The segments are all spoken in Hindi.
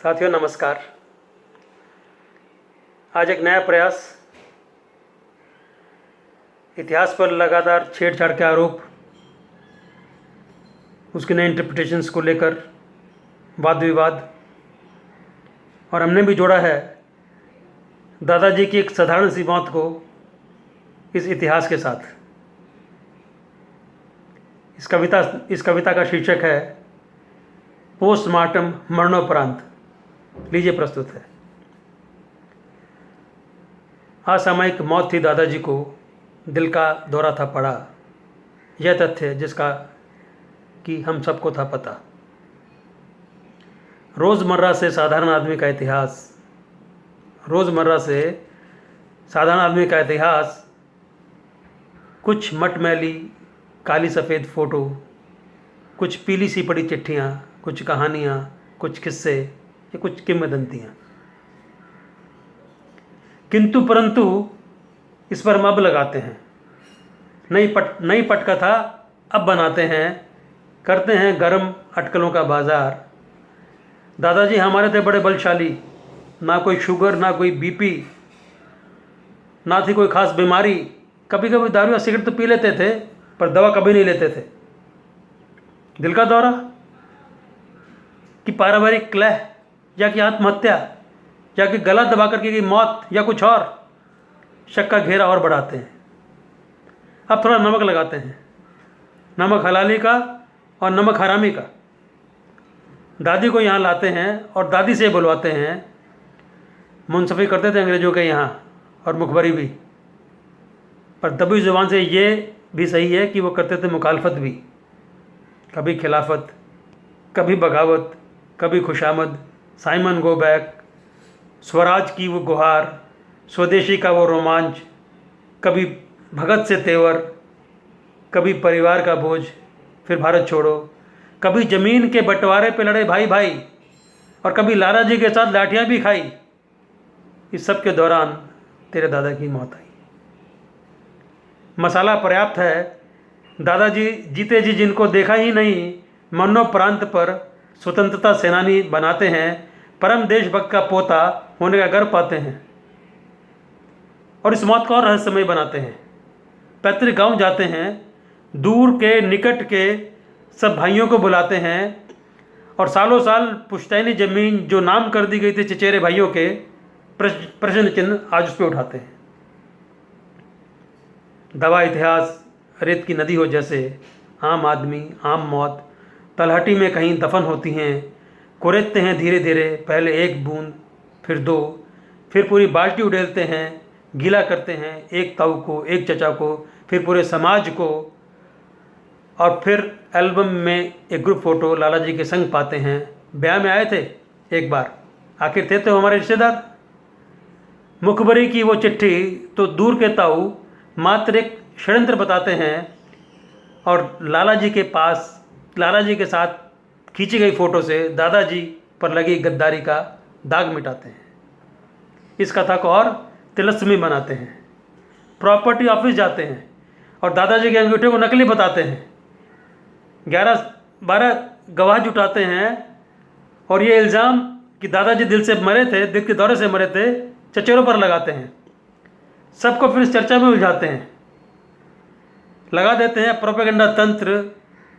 साथियों नमस्कार। आज एक नया प्रयास, इतिहास पर लगातार छेड़छाड़ के आरोप, उसके नए इंटरप्रिटेशंस को लेकर वाद विवाद, और हमने भी जोड़ा है दादाजी की एक साधारण सी मौत को इस इतिहास के साथ। इस कविता का शीर्षक है पोस्टमार्टम, मरणोपरांत। लीजिए प्रस्तुत है। असामयिक मौत थी दादाजी को, दिल का दौरा था पड़ा, यह तथ्य जिसका कि हम सबको था पता। रोज़मर्रा से साधारण आदमी का इतिहास, रोज़मर्रा से साधारण आदमी का इतिहास, कुछ मटमैली काली सफ़ेद फ़ोटो, कुछ पीली सी पड़ी चिट्ठियाँ, कुछ कहानियाँ, कुछ किस्से, या कुछ किंवदंतियाँ। किंतु परंतु इस पर हम अब लगाते हैं, नई पटकथा अब बनाते हैं, करते हैं गरम अटकलों का बाज़ार। दादाजी हमारे थे बड़े बलशाली, ना कोई शुगर, ना कोई बीपी, ना थी कोई ख़ास बीमारी। कभी कभी दारू या सिगरेट तो पी लेते थे, पर दवा कभी नहीं लेते थे। दिल का दौरा कि पारिवारिक कलह, या कि आत्महत्या, या कि गला दबा करके की मौत, या कुछ और, शक का घेरा और बढ़ाते हैं। अब थोड़ा नमक लगाते हैं, नमक हलाली का और नमक हरामी का। दादी को यहाँ लाते हैं और दादी से बुलवाते हैं। मुंसफी करते थे अंग्रेज़ों के यहाँ, और मुखबरी भी, पर दबी ज़ुबान से ये भी सही है कि वो करते थे मुखालफत भी। कभी खिलाफत, कभी बगावत, कभी खुशामद, साइमन गो बैक, स्वराज की वो गुहार, स्वदेशी का वो रोमांच, कभी भगत से तेवर, कभी परिवार का बोझ, फिर भारत छोड़ो, कभी ज़मीन के बंटवारे पे लड़े भाई भाई, और कभी लाला जी के साथ लाठियाँ भी खाई। इस सब के दौरान तेरे दादा की मौत आई। मसाला पर्याप्त है। दादाजी जीते जी जिनको देखा ही नहीं, मरणोपरांत पर स्वतंत्रता सेनानी बनाते हैं, परम देशभक्त का पोता होने का गर्व पाते हैं, और इस मौत को और रहस्यमय बनाते हैं। पैतृक गांव जाते हैं, दूर के निकट के सब भाइयों को बुलाते हैं, और सालों साल पुश्तैनी ज़मीन जो नाम कर दी गई थी चचेरे भाइयों के, प्रश्न चिन्ह आज उस पर उठाते हैं। दवा इतिहास रेत की नदी हो जैसे, आम आदमी आम मौत तलहटी में कहीं दफन होती हैं। कुरेदते हैं धीरे धीरे, पहले एक बूंद, फिर दो, फिर पूरी बाल्टी उड़ेलते हैं, गीला करते हैं एक ताऊ को, एक चचा को, फिर पूरे समाज को, और फिर एल्बम में एक ग्रुप फ़ोटो लाला जी के संग पाते हैं। ब्याह में आए थे एक बार, आखिर थे तो हमारे रिश्तेदार। मुखबरी की वो चिट्ठी तो दूर के ताऊ मात्र एक षड्यंत्र बताते हैं, और लाला जी के साथ खींची गई फ़ोटो से दादाजी पर लगी गद्दारी का दाग मिटाते हैं। इस कथा को और तिलस्मी बनाते हैं। प्रॉपर्टी ऑफिस जाते हैं और दादाजी के अंगूठे को नकली बताते हैं। 11-12 गवाह जुटाते हैं, और ये इल्ज़ाम कि दादाजी दिल के दौरे से मरे थे, चचेरों पर लगाते हैं। सबको फिर इस चर्चा में उलझाते हैं, लगा देते हैं प्रोपेगेंडा तंत्र,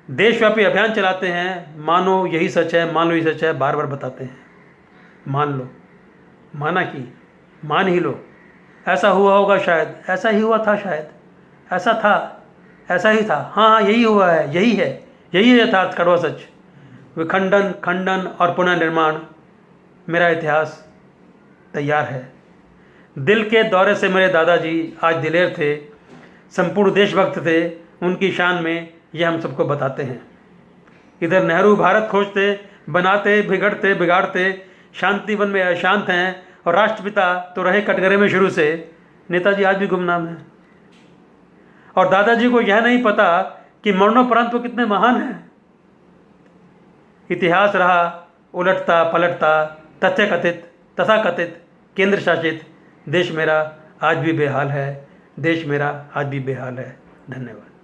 देशव्यापी अभियान चलाते हैं। मानो यही सच है, मान लो यही सच है, बार बार बताते हैं। मान लो, माना कि मान ही लो, ऐसा हुआ होगा शायद, ऐसा ही हुआ था शायद, ऐसा था, ऐसा ही था, हाँ यही हुआ है, यही है यथार्थ कड़वा सच। विखंडन, खंडन और पुनर्निर्माण, मेरा इतिहास तैयार है। दिल के दौरे से मेरे दादाजी आज दिलेर थे, संपूर्ण देशभक्त थे। उनकी शान में यह हम सबको बताते हैं। इधर नेहरू भारत खोजते, बनाते, बिगाड़ते, शांति वन में अशांत हैं, और राष्ट्रपिता तो रहे कटघरे में शुरू से। नेताजी आज भी गुमनाम हैं, और दादाजी को यह नहीं पता कि मरणोपरांत वो कितने महान हैं। इतिहास रहा उलटता पलटता, तथाकथित केंद्र शासित। देश मेरा आज भी बेहाल है, देश मेरा आज भी बेहाल है। धन्यवाद।